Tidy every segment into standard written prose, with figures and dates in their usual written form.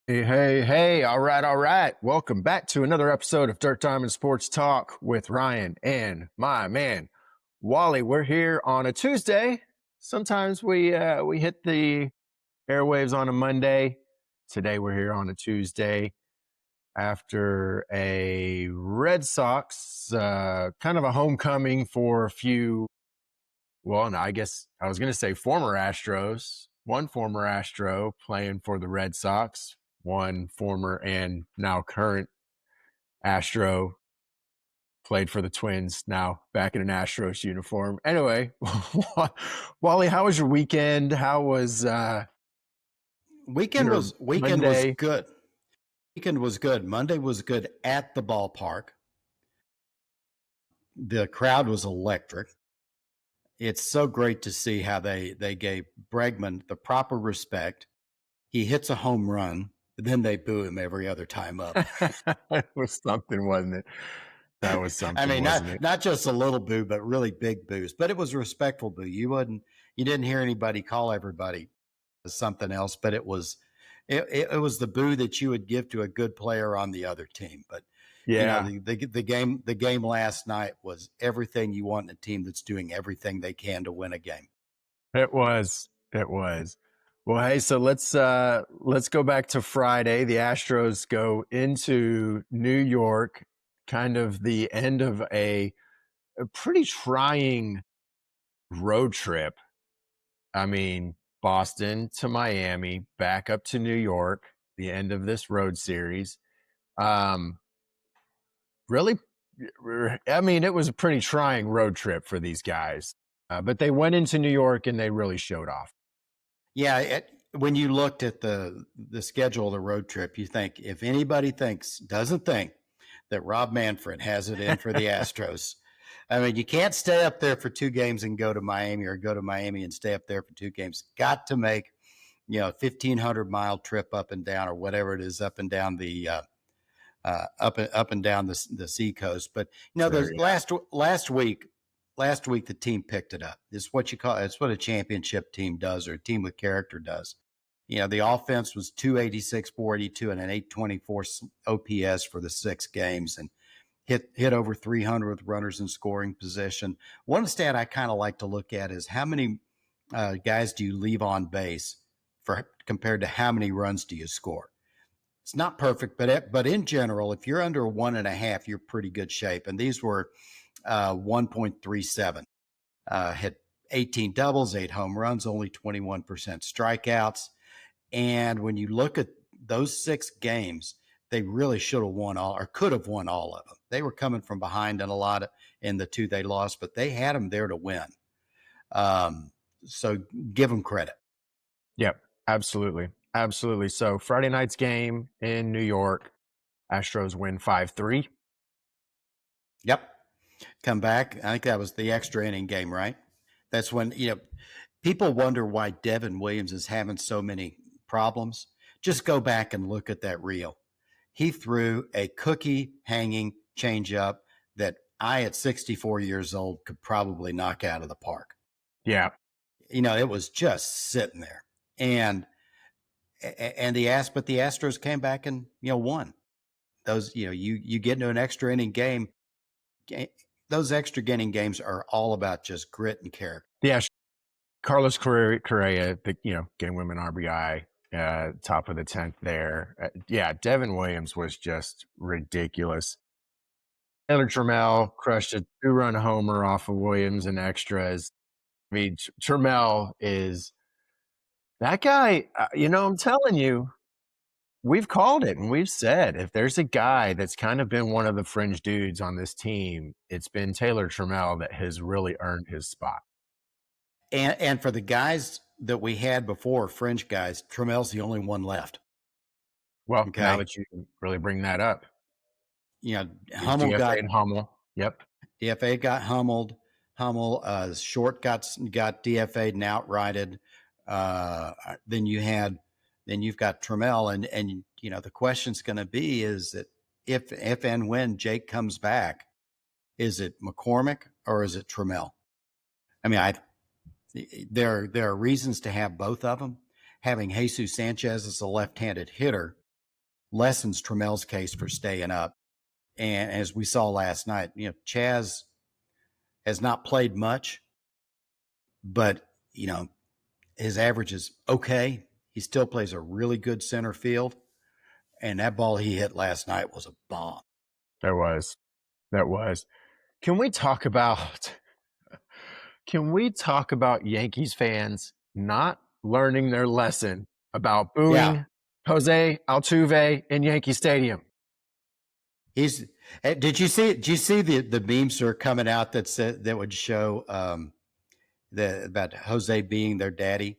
Hey, hey, hey. All right, all right. Welcome back to another episode of Dirt Diamond Sports Talk with Ryan and my man, Wally. We're here on a Tuesday. Sometimes we hit the airwaves on a Monday. Today we're here on a Tuesday after a Red Sox, kind of a homecoming for a few. Well, no, I guess I was going to say former Astros. One former Astro playing for the Red Sox, one former and now current Astro played for the Twins, now back in an Astros uniform. Anyway, Wally, how was your weekend? How was Weekend your was Monday? good. Weekend was good. Monday was good at the ballpark. The crowd was electric. It's so great to see how they gave Bregman the proper respect. He hits a home run, then they boo him every other time up. It was something, wasn't it? That was I something, mean, wasn't it? not just a little boo, but really big boos. But it was a respectful boo. You didn't hear anybody call everybody something else, but it was the boo that you would give to a good player on the other team. But Yeah, the game last night was everything you want in a team that's doing everything they can to win a game. it was. It was. Well, hey, so let's go back to Friday. The Astros go into New York, kind of the end of a pretty trying road trip. I mean, Boston to Miami, back up to New York, the end of this road series. Really, I mean, it was a pretty trying road trip for these guys, but they went into New York and they really showed off. Yeah, when you looked at the schedule of the road trip, you think if anybody doesn't think that Rob Manfred has it in for the Astros. I mean, you can't stay up there for 2 games and go to Miami, or go to Miami and stay up there for 2 games. Got to make, 1,500-mile trip up and down, or whatever it is, up and down the up and down the seacoast. But Sure, yeah. last week the team picked it up. It's what it's what a championship team does, or a team with character does. The offense was 286, 482, and an 824 OPS for the 6 games, and hit over 300 with runners in scoring position. One stat I kind of like to look at is how many guys do you leave on base compared to how many runs do you score. It's not perfect, but in general, if you're under 1.5, you're pretty good shape. And these were 1.37. Hit 18 doubles, 8 home runs, only 21% strikeouts. And when you look at those 6 games, they really should have won all, or could have won all of them. They were coming from behind in the 2 they lost, but they had them there to win. So give them credit. Yep, absolutely. Absolutely. So Friday night's game in New York, Astros win 5-3. Yep. Come back. I think that was the extra inning game, right? That's when, people wonder why Devin Williams is having so many problems. Just go back and look at that reel. He threw a cookie hanging changeup that I, at 64 years old, could probably knock out of the park. Yeah. It was just sitting there. And the Astros came back and, won. Those, you get into an extra inning game. Those extra inning games are all about just grit and character. Yeah. Carlos Correa, the game winning RBI, top of the 10th there. Yeah, Devin Williams was just ridiculous. Taylor Trammell crushed a 2-run homer off of Williams in extras. I mean, Trammell is that guy. I'm telling you, we've called it and we've said if there's a guy that's kind of been one of the fringe dudes on this team, it's been Taylor Trammell that has really earned his spot. And for the guys that we had before, fringe guys, Trammell's the only one left. Well, Okay. now that you really bring that up, Hummel Yep. DFA got hummeled. Short got DFA'd and outrighted. Then you've got Trammell, and the question's going to be is that if and when Jake comes back, is it McCormick or is it Trammell? I mean, there are reasons to have both of them. Having Jesus Sanchez as a left-handed hitter lessens Tramel's case for staying up. And as we saw last night, Chaz has not played much, but his average is okay. He still plays a really good center field, and that ball he hit last night was a bomb. That was. Can we talk about Yankees fans not learning their lesson about booing Jose Altuve in Yankee Stadium? Did you see the memes that are coming out that would show about Jose being their daddy?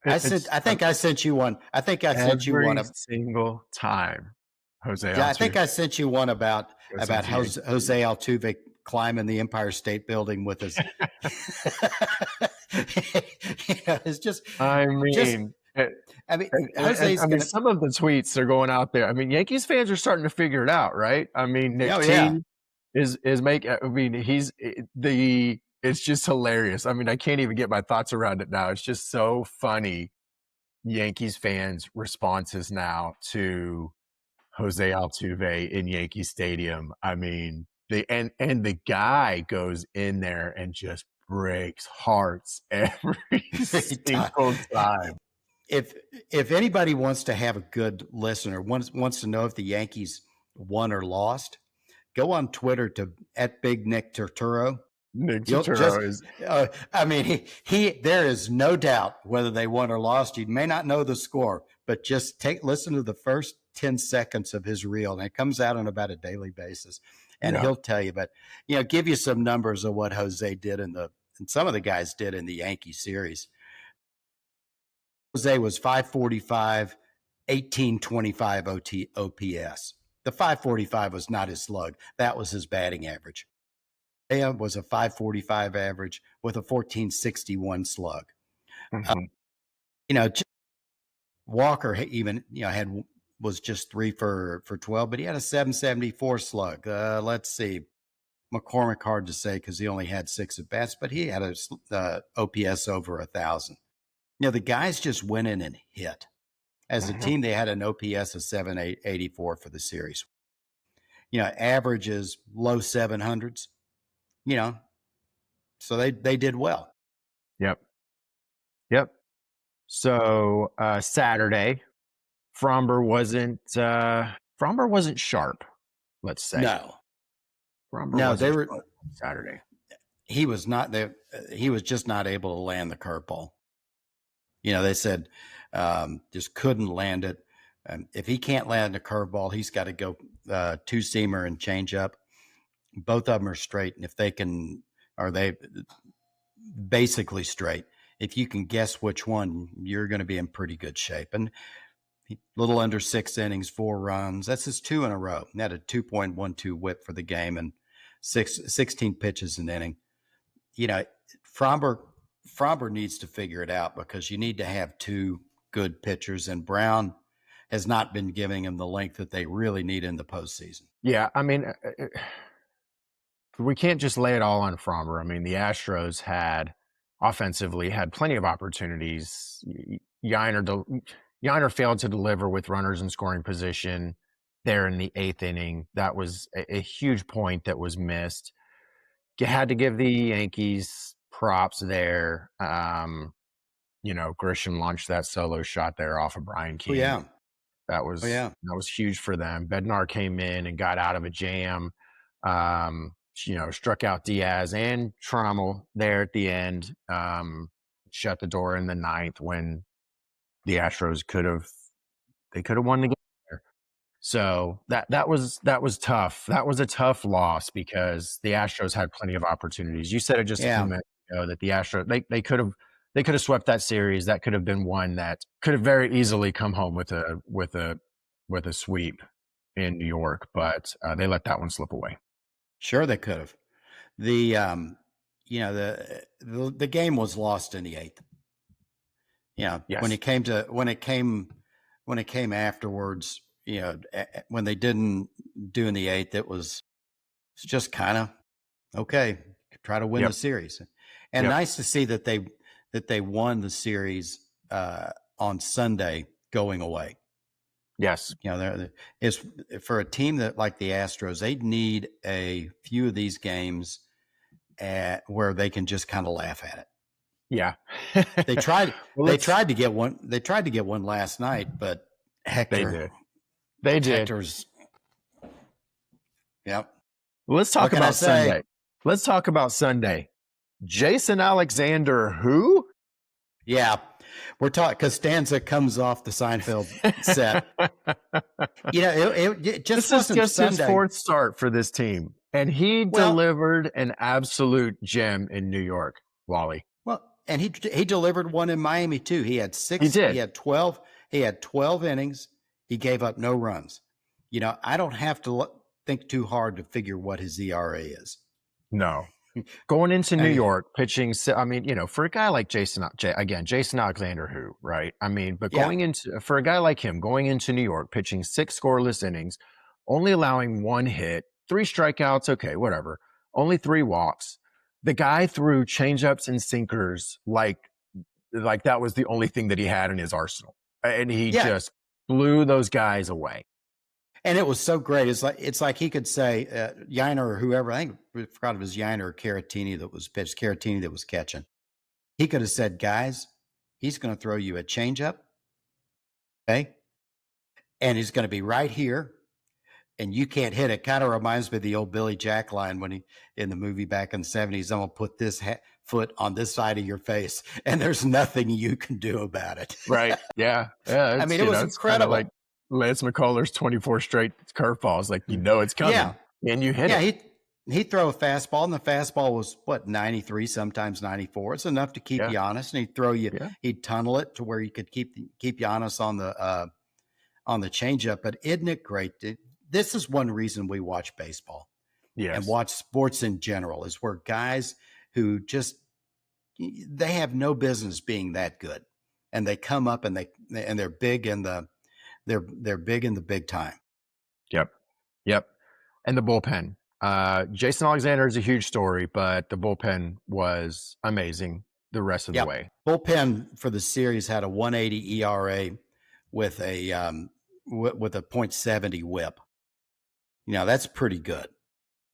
I think I sent you one. I think I sent you one every single time. Jose Altuve. Yeah, I think I sent you one about Jose Altuve climbing the Empire State Building with his. It's just. Some of the tweets are going out there. I mean, Yankees fans are starting to figure it out, right? I mean, Nick T is making. I mean, it's just hilarious. I mean, I can't even get my thoughts around it now. It's just so funny. Yankees fans' responses now to Jose Altuve in Yankee Stadium. I mean, the guy goes in there and just breaks hearts every single time. If anybody wants to have a good listener, wants to know if the Yankees won or lost, go on Twitter to @BigNickTurturo. Nick Turturro is. I mean, there is no doubt whether they won or lost. You may not know the score, but just listen to the first 10 seconds of his reel, and it comes out on about a daily basis, and he'll tell you. But give you some numbers of what Jose did and some of the guys did in the Yankee series. Jose was 545, 1825 OPS. The 545 was not his slug. That was his batting average. Was a 545 average with a 1461 slug. Mm-hmm. Walker even was just 3 for 12, but he had a 774 slug. Let's see, McCormick, hard to say because he only had 6 at bats, but he had a OPS over 1,000. The guys just went in and hit. As a team, they had an OPS of 784 for the series. Averages low 700s. So they did well. Yep. So Saturday, Fromber wasn't sharp. Let's say they were Saturday. He was not there. He was just not able to land the curveball. They said just couldn't land it. If he can't land a curveball, he's got to go 2-seamer and change up. Both of them are straight, and if they can. Are they basically straight? If you can guess which one, you're going to be in pretty good shape. And a little under 6 innings, 4 runs. That's his 2 in a row. He had a 2.12 whip for the game and 16 pitches an inning. Fromber needs to figure it out because you need to have 2 good pitchers, and Brown has not been giving him the length that they really need in the postseason. Yeah, I mean, we can't just lay it all on Fromber. I mean, the Astros offensively had plenty of opportunities. Yanner failed to deliver with runners in scoring position there in the 8th inning. That was a huge point that was missed. You had to give the Yankees props there. Grisham launched that solo shot there off of Brian King. Yeah. That was huge for them. Bednar came in and got out of a jam. Struck out Diaz and Trammell there at the end. Shut the door in the 9th when the Astros could have won the game there. So that was tough. That was a tough loss because the Astros had plenty of opportunities. You said it just a few minutes ago that the Astros they could have swept that series. That could have been one that could have very easily come home with a sweep in New York, but they let that one slip away. Sure, they could have. The game was lost in the 8th. Yes. When it came afterwards, when they didn't do in the 8th, it's just kind of okay. Try to win the series, and nice to see that they won the series on Sunday going away. Yes. Is for a team that like the Astros, they need a few of these games where they can just kind of laugh at it. Yeah. They tried. Well, They tried to get one. They tried to get one last night, but they did. They did. Hector's. Yep. Let's talk about Sunday. Let's talk about Sunday. Jason Alexander, who? Yeah, we're talking. Costanza comes off the Seinfeld set. It just this wasn't is just Sunday. His fourth start for this team, and he delivered an absolute gem in New York, Wally. Well, and he delivered one in Miami too. He had 6. He did. He had 12. He had 12 innings. He gave up no runs. I don't have to think too hard to figure what his ERA is. No. Going into New York, pitching, for a guy like Jason Alexander, who, right? But for a guy like him, going into New York, pitching 6 scoreless innings, only allowing 1 hit, 3 strikeouts, okay, whatever, only 3 walks. The guy threw changeups and sinkers like that was the only thing that he had in his arsenal. And he just blew those guys away. And it was so great. It's like he could say Yiner or whoever. I think I forgot if it was Yiner or Caratini that was pitched. Caratini that was catching. He could have said, "Guys, he's going to throw you a changeup, okay, and he's going to be right here, and you can't hit it." Kind of reminds me of the old Billy Jack line when he in the movie back in the 70s. I'm going to put this foot on this side of your face, and there's nothing you can do about it. Right? Yeah. I mean, it was incredible. Like Lance McCullers 24 straight curveballs, like it's coming, and you hit it. He'd throw a fastball, and the fastball was 93, sometimes 94. It's enough to keep you honest, and he'd throw you. Yeah. He'd tunnel it to where you could keep you honest on the changeup. But isn't it great? This is one reason we watch baseball, and watch sports in general, is where guys who they have no business being that good, and they come up and they're big in the. They're big in the big time. Yep. And the bullpen. Jason Alexander is a huge story, but the bullpen was amazing the rest of the way. Bullpen for the series had a 1.80 ERA with a .70 WHIP. That's pretty good.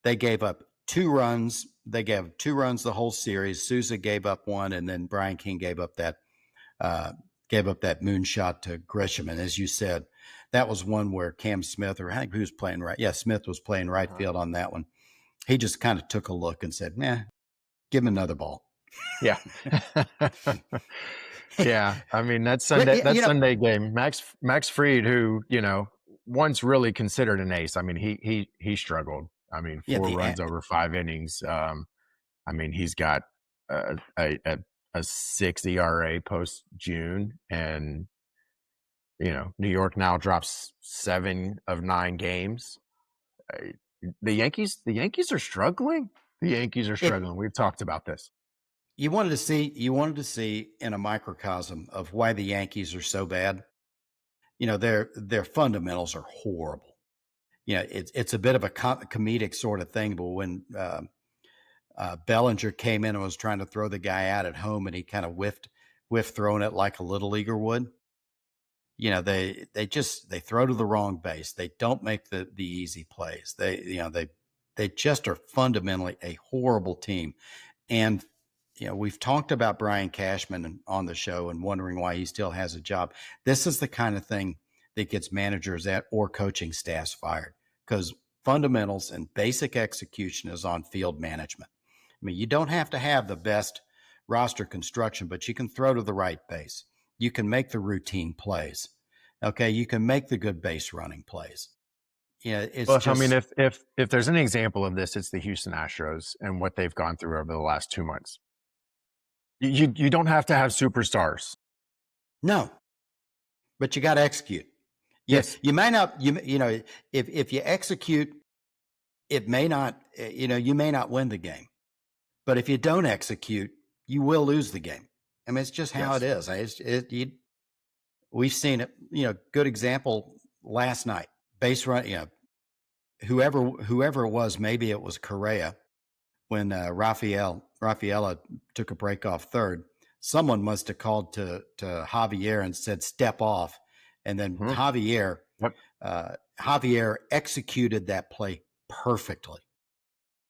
They gave up 2 runs. They gave 2 runs the whole series. Souza gave up 1, and then Brian King gave up that moonshot to Grisham. And as you said, that was one where Cam Smith, or I think who was playing right? Yeah, Smith was playing right field on that one. He just kind of took a look and said, give him another ball. Yeah. Yeah. That Sunday game, Max Fried, who, once really considered an ace. He struggled. 4 runs over 5 innings. He's got a 6 ERA post June, and New York now drops 7 of 9 games. The Yankees are struggling. We've talked about this. You wanted to see in a microcosm of why the Yankees are so bad. Their fundamentals are horrible. It's a bit of a comedic sort of thing, but when Bellinger came in and was trying to throw the guy out at home, and he kind of whiffed throwing it like a little leaguer would. They throw to the wrong base. They don't make the easy plays. They just are fundamentally a horrible team. And we've talked about Brian Cashman on the show and wondering why he still has a job. This is the kind of thing that gets managers or coaching staffs fired, because fundamentals and basic execution is on field management. You don't have to have the best roster construction, but you can throw to the right base. You can make the routine plays. Okay, you can make the good base running plays. If there's an example of this, it's the Houston Astros and what they've gone through over the last 2 months. You don't have to have superstars. No, but you got to execute. Yes, you may not. If you execute, it may not. You may not win the game. But if you don't execute, you will lose the game. It's just how it is. We've seen it. Good example last night. Base run. Whoever it was, maybe it was Correa, when Rafaela took a break off third. Someone must have called to Javier and said, "Step off," and then Javier Yep. Javier executed that play perfectly.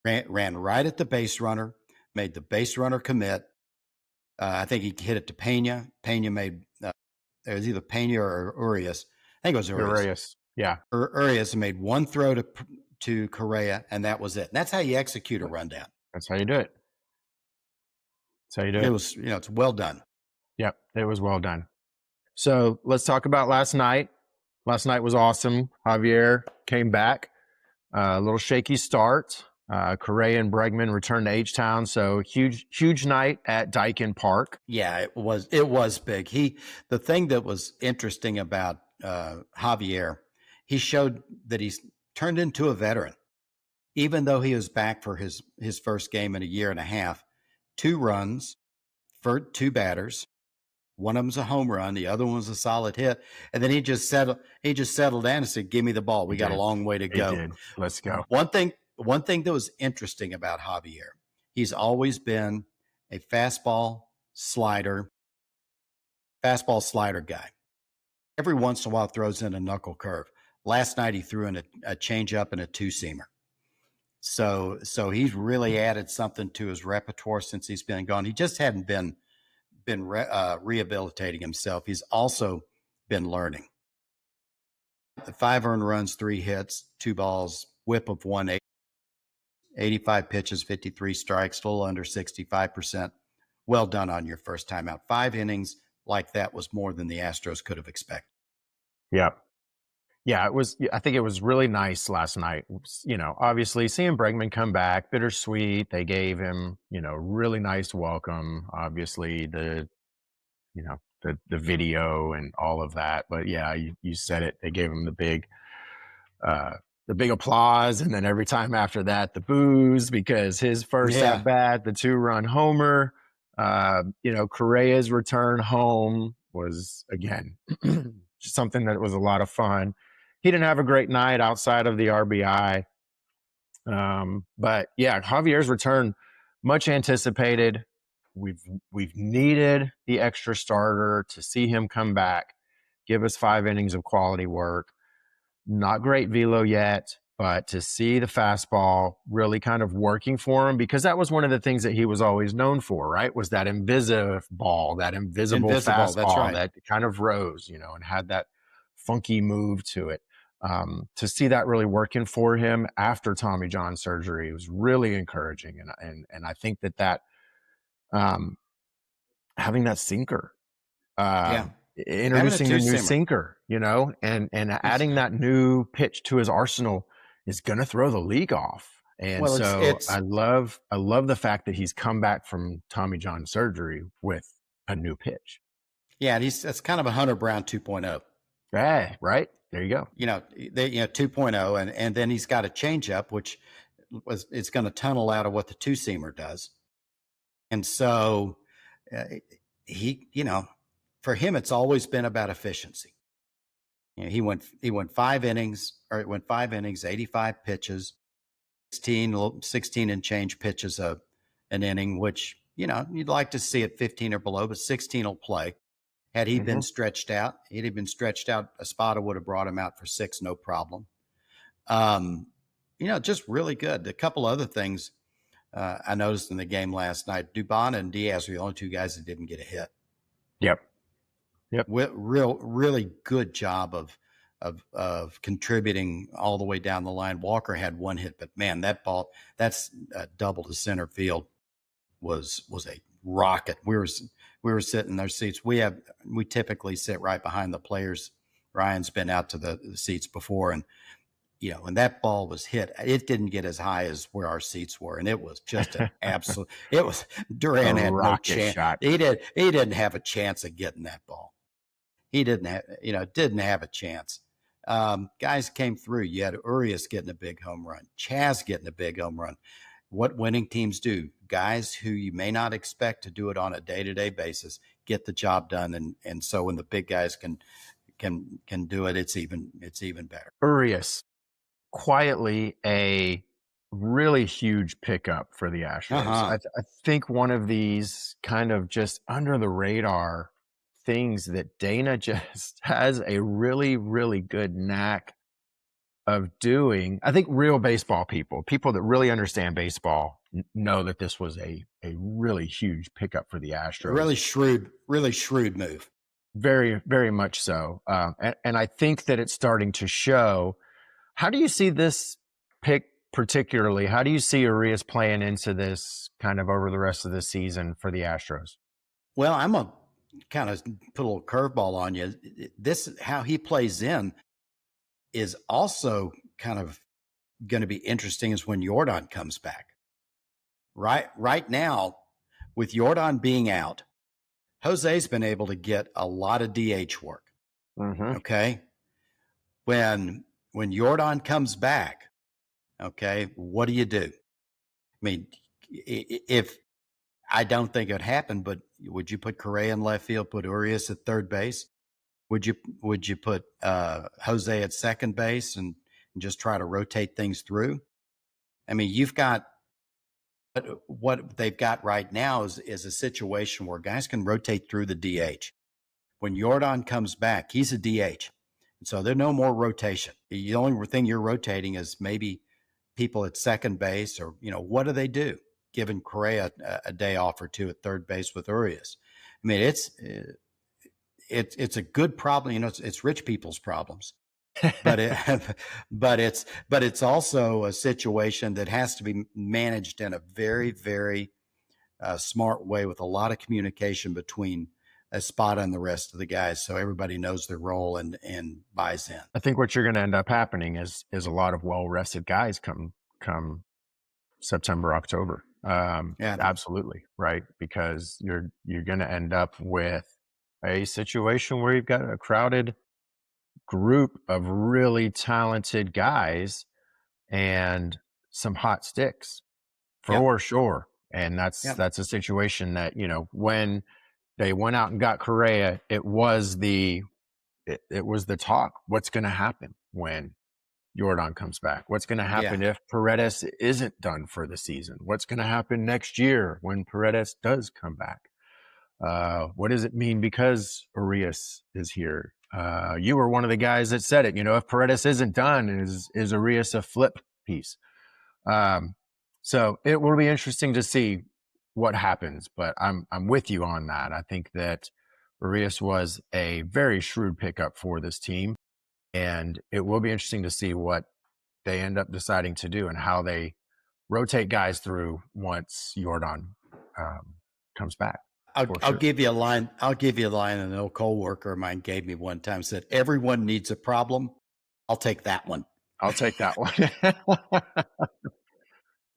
Ran right at the base runner, made the base runner commit. I think he hit it to Pena. Pena made it was either Pena or Urias. I think it was Urias. Yeah. Urias made one throw to Correa, and that was it. And that's how you execute a rundown. That's how you do it. That's how you do it. It was, it's well done. Yep, it was well done. So let's talk about last night. Last night was awesome. Javier came back. A little shaky start. Correa and Bregman returned to HTown. So huge night at Daikin Park. Yeah, it was big. The thing that was interesting about Javier, he showed that he's turned into a veteran. Even though he was back for his first game in a year and a half, 2 runs for 2 batters. One of them's a home run, the other one was a solid hit, and then he just settled down and said, "Give me the ball. We got a long way to go." He did. Let's go. One thing that was interesting about Javier, he's always been a fastball slider guy. Every once in a while throws in a knuckle curve. Last night he threw in a changeup and a 2-seamer. So he's really added something to his repertoire since he's been gone. He just hadn't been rehabilitating himself. He's also been learning. 5 earned runs, 3 hits, 2 balls, whip of 180, 85 pitches, 53 strikes, a little under 65%. Well done on your first time out. 5 innings like that was more than the Astros could have expected. Yep. Yeah, it was. I think it was really nice last night. Obviously seeing Bregman come back, bittersweet. They gave him, really nice welcome. Obviously the video and all of that. But yeah, you said it. They gave him the big applause, and then every time after that, the boos because his first at bat, the 2-run homer. Correa's return home was again something that was a lot of fun. He didn't have a great night outside of the RBI. But yeah, Javier's return, much anticipated. We've needed the extra starter to see him come back, give us 5 innings of quality work. Not great velo yet, but to see the fastball really kind of working for him, because that was one of the things that he was always known for, right? Was that invisible ball, that invisible fastball, that's right, that kind of rose, and had that funky move to it. To see that really working for him after Tommy John surgery was really encouraging, and I think that having that sinker, introducing a new sinker, and adding that new pitch to his arsenal is going to throw the league off. And I love the fact that he's come back from Tommy John surgery with a new pitch. Yeah, that's kind of a Hunter Brown 2.0. Yeah, right. There you go. 2.0, and then he's got a changeup, which it's going to tunnel out of what the 2-seamer does. And so for him, it's always been about efficiency. He went 5 innings, 85 pitches, 16 and change pitches an inning, which, you'd like to see it 15 or below, but 16 will play. Had he been stretched out, Espada would have brought him out for 6, no problem. Just really good. A couple other things I noticed in the game last night. Dubon and Diaz were the only 2 guys that didn't get a hit. Yep. Really good job of contributing all the way down the line. Walker had 1 hit, but man, that's double to center field was a rocket. We were sitting in their seats. We typically sit right behind the players. Ryan's been out to the seats before, and when that ball was hit, it didn't get as high as where our seats were, and it was just an absolute. It was Duran had no chance. Shot. He didn't have a chance of getting that ball. He didn't have a chance. Guys came through. You had Urias getting a big home run, Chaz getting a big home run. What winning teams do, guys who you may not expect to do it on a day-to-day basis get the job done, and so when the big guys can do it, it's even better. Urias, quietly a really huge pickup for the Astros. I think one of these kind of just under the radar things that Dana just has a really, really good knack of doing. I think real baseball people that really understand baseball, know that this was a really huge pickup for the Astros. Really shrewd move. Very, very much so. And I think that it's starting to show. How do you see this pick particularly? How do you see Urias playing into this kind of over the rest of the season for the Astros? Well, I'm going to kind of put a little curveball on you. This, how he plays in, is also kind of going to be interesting is when Jordan comes back. Right now, with Jordan being out, Jose's been able to get a lot of DH work. Mm-hmm. Okay. When Jordan comes back, okay, what do you do? I mean, if I don't think it would happen, but would you put Correa in left field, put Urias at third base? Would you put Jose at second base and just try to rotate things through? I mean, you've got what they've got right now is a situation where guys can rotate through the DH. When Jordan comes back, he's a DH. And so there's no more rotation. The only thing you're rotating is maybe people at second base, or, what do they do? Giving Correa a day off or two at third base with Urias. I mean, it's a good problem. It's rich people's problems. but it's also a situation that has to be managed in a very, very smart way, with a lot of communication between Espada and the rest of the guys, so everybody knows their role and buys in. I think what you're going to end up happening is a lot of well-rested guys come September, October. Absolutely, right? Because you're going to end up with a situation where you've got a crowded group of really talented guys and some hot sticks for sure. And that's a situation that, when they went out and got Correa, it was the talk. What's going to happen when Jordan comes back? What's going to happen if Paredes isn't done for the season? What's going to happen next year when Paredes does come back? What does it mean because Urias is here? You were one of the guys that said it. If Paredes isn't done, is Urias a flip piece? So it will be interesting to see what happens. But I'm with you on that. I think that Urias was a very shrewd pickup for this team, and it will be interesting to see what they end up deciding to do and how they rotate guys through once Jordan comes back. I'll give you a line. An old coworker of mine gave me one time. Said, "Everyone needs a problem. I'll take that one." I'll take that one.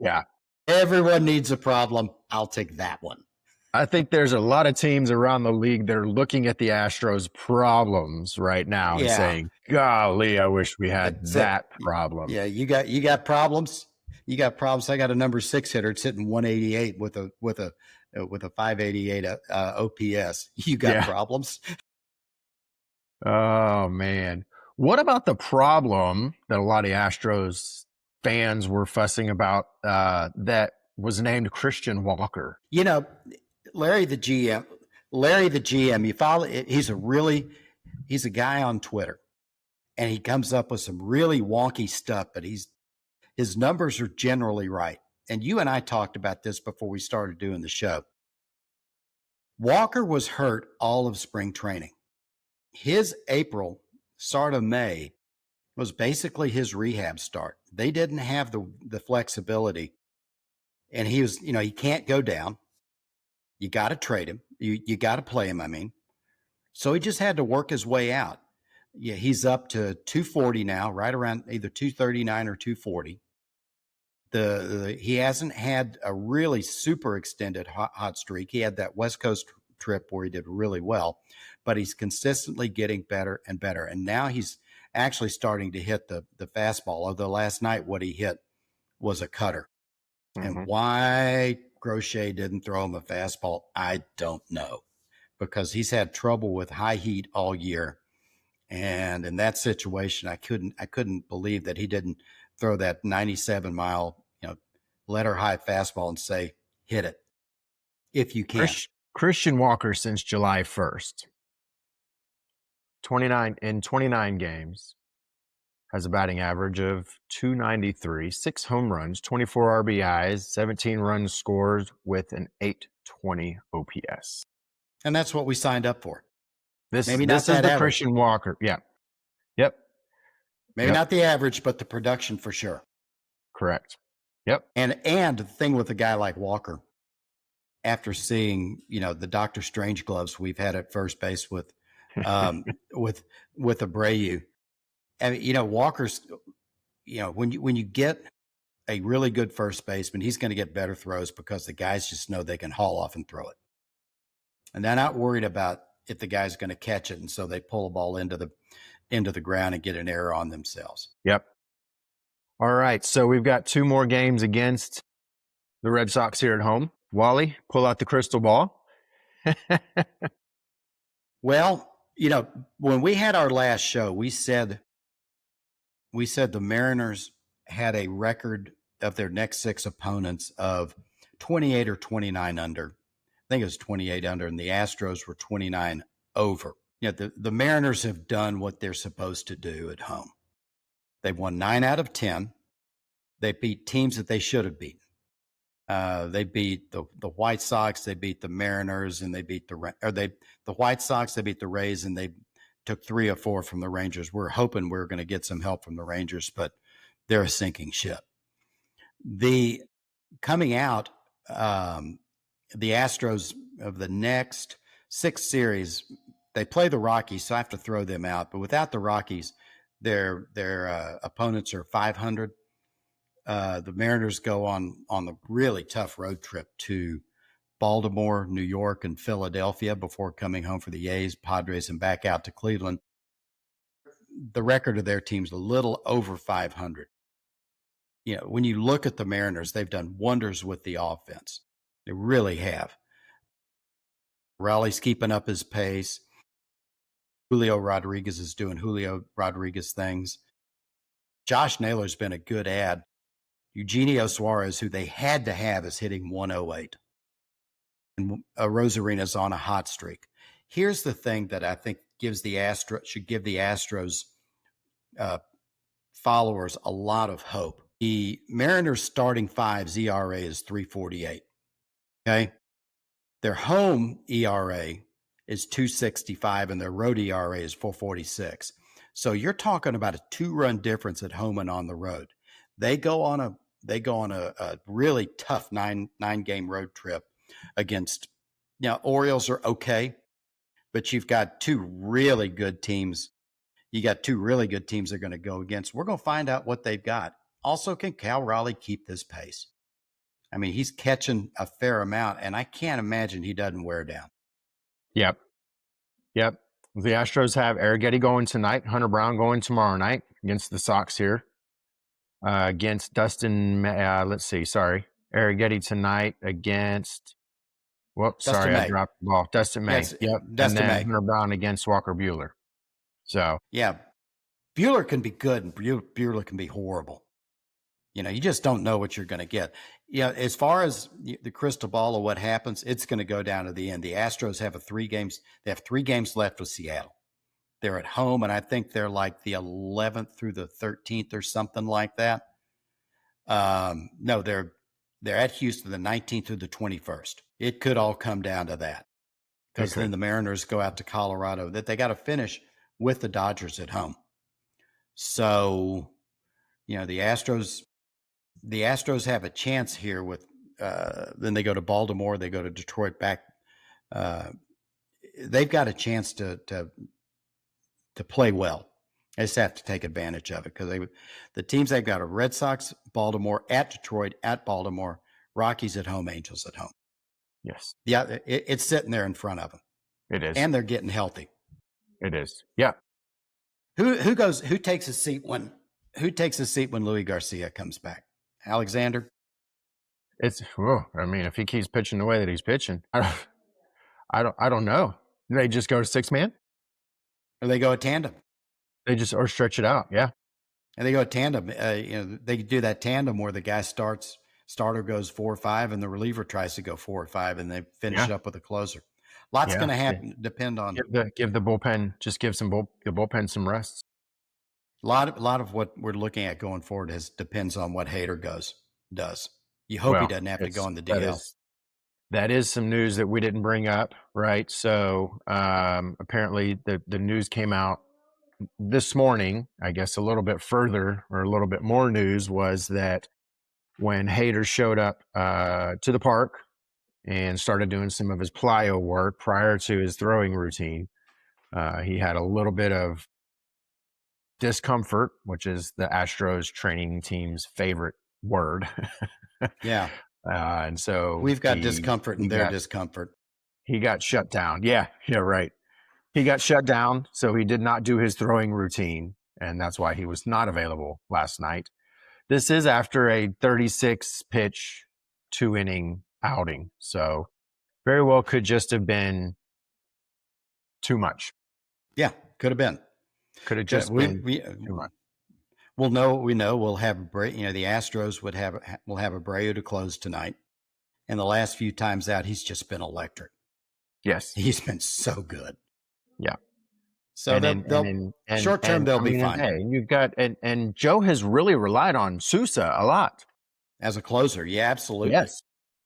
Yeah. Everyone needs a problem. I'll take that one. I think there's a lot of teams around the league that are looking at the Astros problems right now and saying, "Golly, I wish we had that problem." Yeah, you got problems. You got problems. I got a number 6 hitter. It's hitting 188 with a 588 OPS. You got problems. Oh man, what about the problem that a lot of Astros fans were fussing about that was named Christian Walker? Larry the GM, you follow, he's a guy on Twitter, and he comes up with some really wonky stuff, but his numbers are generally right. And you and I talked about this before we started doing the show. Walker was hurt all of spring training. His April, start of May, was basically his rehab start. They didn't have the flexibility, and he was, he can't go down. You got to trade him. You got to play him, I mean. So he just had to work his way out. Yeah, he's up to 240 now, right around either 239 or 240. He hasn't had a really super extended hot streak. He had that West Coast trip where he did really well, but he's consistently getting better and better. And now he's actually starting to hit the fastball, although last night what he hit was a cutter. Mm-hmm. And why Crochet didn't throw him a fastball, I don't know, because he's had trouble with high heat all year. And in that situation, I couldn't believe that he didn't throw that 97-mile, letter high fastball and say, hit it if you can. Christian Walker since July 1st 29 games, has a batting average of 293, 6 home runs, 24 RBIs, 17 runs scored with an 820 OPS. And that's what we signed up for. This Maybe not is that the average. Christian Walker. Yeah. Yep. Maybe not the average, but the production for sure. Correct. Yep. And the thing with a guy like Walker, after seeing, the Dr. Strange gloves we've had at first base with Abreu, I mean, Walker's, when you get a really good first baseman, he's going to get better throws because the guys just know they can haul off and throw it. And they're not worried about if the guy's going to catch it. And so they pull a ball into the ground and get an error on themselves. Yep. All right. So we've got 2 more games against the Red Sox here at home. Wally, pull out the crystal ball. Well, when we had our last show, we said the Mariners had a record of their next 6 opponents of 28 or 29 under. I think it was 28 under, and the Astros were 29 over. The Mariners have done what they're supposed to do at home. They've won 9 out of 10. They beat teams that they should have beaten. They beat the White Sox, they beat the Mariners, and they beat the White Sox, they beat the Rays, and they took 3 or 4 from the Rangers. We're hoping we're going to get some help from the Rangers, but they're a sinking ship. Coming out, the Astros of the next 6 series, they play the Rockies, so I have to throw them out. But without the Rockies, their opponents are 500. The Mariners go on the really tough road trip to Baltimore, New York, and Philadelphia before coming home for the A's, Padres, and back out to Cleveland. The record of their team's a little over 500. When you look at the Mariners, they've done wonders with the offense. They really have. Raleigh's keeping up his pace. Julio Rodriguez is doing Julio Rodriguez things. Josh Naylor's been a good add. Eugenio Suarez, who they had to have, is hitting 108. And Rosarena's on a hot streak. Here's the thing that I think should give the Astros followers a lot of hope. The Mariners' starting 5's ERA is 3.48. Okay? Their home ERA is 2.65, and their road ERA is 4.46. So you're talking about a 2-run difference at home and on the road. They go on a really tough nine-game road trip against, Orioles are okay, but you've got 2 really good teams. You got 2 really good teams they're going to go against. We're going to find out what they've got. Also, can Cal Raleigh keep this pace? I mean, he's catching a fair amount, and I can't imagine he doesn't wear down. Yep. The Astros have Arrighetti going tonight, Hunter Brown going tomorrow night against the Sox here. Against Dustin, Arrighetti tonight against, I dropped the ball. Dustin May. Yes, yep. Dustin and then May. Hunter Brown against Walker Buehler. So. Yeah. Buehler can be good and Buehler can be horrible. You just don't know what you're going to get. As far as the crystal ball of what happens, it's going to go down to the end. The Astros have 3 games. They have 3 games left with Seattle. They're at home, and I think they're like the 11th through the 13th or something like that. No, they're at Houston the 19th through the 21st. It could all come down to that, because then the Mariners go out to Colorado. That they got to finish with the Dodgers at home. So, the Astros have a chance here with. Then they go to Baltimore. They go to Detroit. Back. They've got a chance to play well. They just have to take advantage of it, because the teams they've got are Red Sox, Baltimore, at Detroit, at Baltimore, Rockies at home, Angels at home. Yes. Yeah, it's sitting there in front of them. It is. And they're getting healthy. It is. Yeah. Who takes a seat when Louis Garcia comes back? Alexander? If he keeps pitching the way that he's pitching, I don't know. Do they just go to 6-man? Or they go a tandem? Or stretch it out, yeah. And they go a tandem. They do that tandem where the guy starter goes 4 or 5, and the reliever tries to go 4 or 5, and they finish it up with a closer. Lots Yeah. going to happen. Depend on Give the bullpen, just give the bullpen some rest. a lot of what we're looking at going forward depends on what Hader does. You hope he Well, doesn't have to go on the that DL. that is some news that we didn't bring up, right? So apparently the news came out this morning. I guess a little bit further or a little bit more news was that when Hader showed up to the park and started doing some of his plyo work prior to his throwing routine, he had a little bit of discomfort, which is the Astros training team's favorite word. Yeah. And so We've got discomfort in their discomfort. He got shut down. Yeah, right. He got shut down, so he did not do his throwing routine, and that's why he was not available last night. This is after a 36-pitch, 2-inning outing, so very well could just have been too much. Yeah, could have been. Could have just been too much. We'll know. We'll have the Astros will have Abreu to close tonight, and the last few times out, he's just been electric. Yes, he's been so good. Yeah. So short term they'll be fine. Hey, you've got and Joe has really relied on Sousa a lot as a closer. Yeah, absolutely.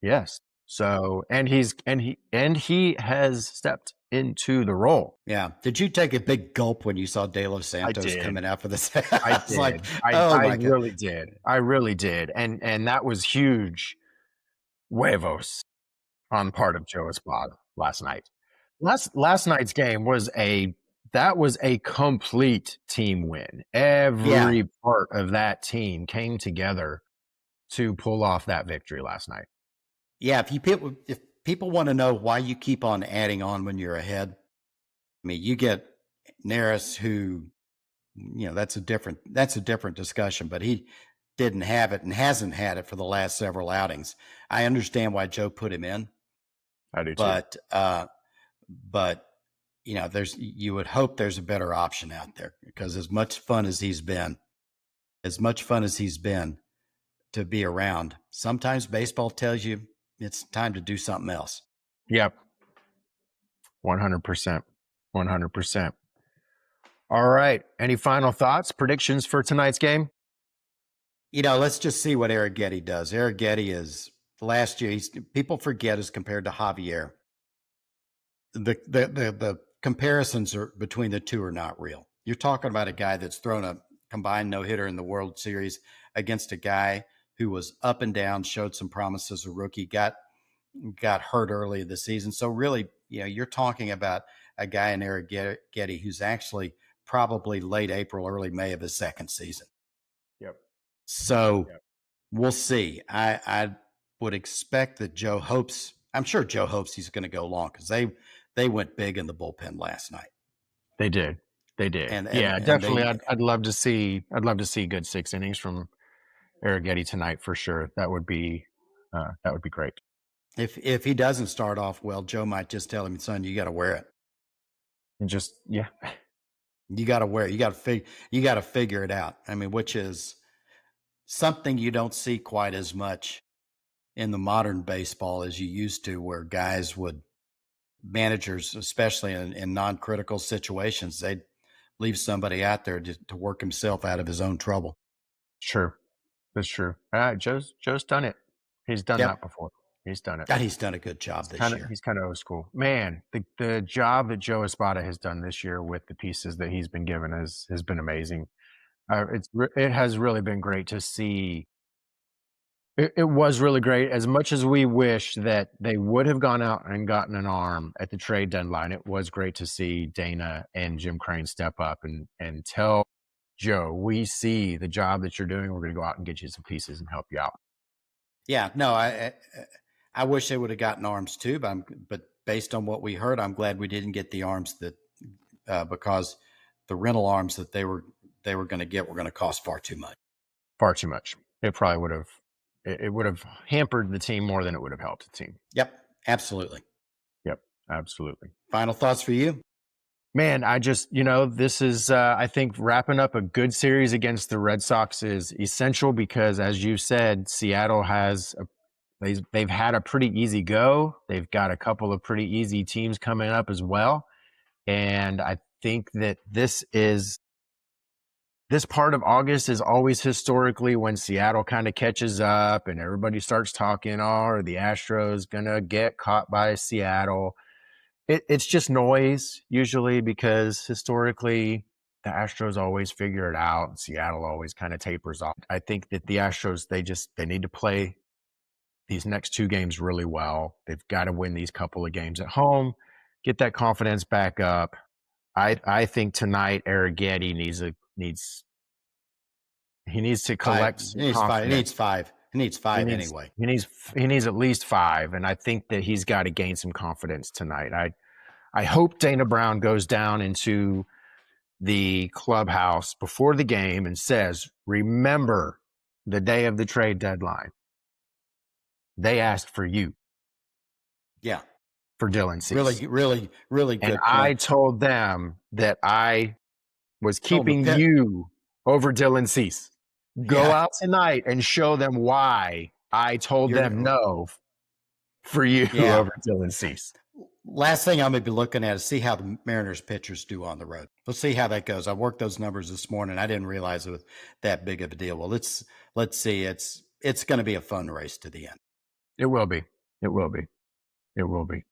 Yes. So and he has stepped into the role. Yeah. Did you take a big gulp when you saw De Los Santos coming out for this? I did. Like, I really did. I really did. And that was huge huevos on part of Joe Espada last night. Last night's game was a complete team win. Every part of that team came together to pull off that victory last night. Yeah, if people want to know why you keep on adding on when you're ahead, I mean, you get Neris, who, that's a different discussion, but he didn't have it and hasn't had it for the last several outings. I understand why Joe put him in. I do too. But you would hope there's a better option out there, because as much fun as he's been to be around, sometimes baseball tells you it's time to do something else. Yep. 100%. 100%. All right. Any final thoughts, predictions for tonight's game? Let's just see what Arrighetti does. Arrighetti is last year. People forget as compared to Javier. The comparisons between the two are not real. You're talking about a guy that's thrown a combined no-hitter in the World Series against a guy who was up and down, showed some promise as a rookie, got hurt early in the season. So really, you're talking about a guy in Arrighetti who's actually probably late April, early May of his second season. Yep. So we'll see. I would expect that I'm sure Joe hopes he's going to go long, because they went big in the bullpen last night. They did. And definitely. I'd love to see good 6 innings from Arrighetti tonight for sure. That would be great. If he doesn't start off well, Joe might just tell him, son, you got to wear it. And you got to wear it. You got to figure it out. I mean, which is something you don't see quite as much in the modern baseball as you used to, where managers, especially in non-critical situations, they'd leave somebody out there to work himself out of his own trouble. Sure. That's true. Joe's done it. He's done that before. He's done it. God, he's done a good job this year. He's kind of old school. Man, the job that Joe Espada has done this year with the pieces that he's been given has been amazing. It has really been great to see. It was really great. As much as we wish that they would have gone out and gotten an arm at the trade deadline, it was great to see Dana and Jim Crane step up and tell Joe, we see the job that you're doing. We're going to go out and get you some pieces and help you out. Yeah, no, I wish they would have gotten arms too, but based on what we heard, I'm glad we didn't get the arms because the rental arms that they were going to get were going to cost far too much. Far too much. It probably would have. It would have hampered the team more than it would have helped the team. Yep, absolutely. Final thoughts for you? Man, I just, this is, I think wrapping up a good series against the Red Sox is essential, because as you said, Seattle has they've had a pretty easy go. They've got a couple of pretty easy teams coming up as well. And I think that this part of August is always historically when Seattle kind of catches up and everybody starts talking, are the Astros going to get caught by Seattle? It's just noise usually, because historically the Astros always figure it out. Seattle always kind of tapers off. I think that the Astros, they need to play these next 2 games really well. They've got to win these couple of games at home, get that confidence back up. I think tonight Arrighetti needs to collect some confidence. He needs five. He needs five anyway. He needs at least 5, and I think that he's got to gain some confidence tonight. I hope Dana Brown goes down into the clubhouse before the game and says, "Remember the day of the trade deadline. They asked for you." Yeah. For Dylan Cease. Really good. And point. I told them that I was keeping you over Dylan Cease. Go out tonight and show them why I told them no for you over Dylan Cease. Last thing I'm going to be looking at is see how the Mariners pitchers do on the road. Let's see how that goes. I worked those numbers this morning. I didn't realize it was that big of a deal. Well, let's see. It's going to be a fun race to the end. It will be. It will be. It will be.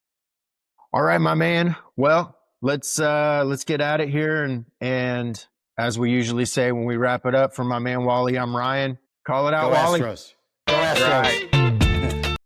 All right, my man. Well, let's get at it here, and as we usually say when we wrap it up, from my man Wally, I'm Ryan. Call it out, Go Wally. Astros. Go Astros. Right.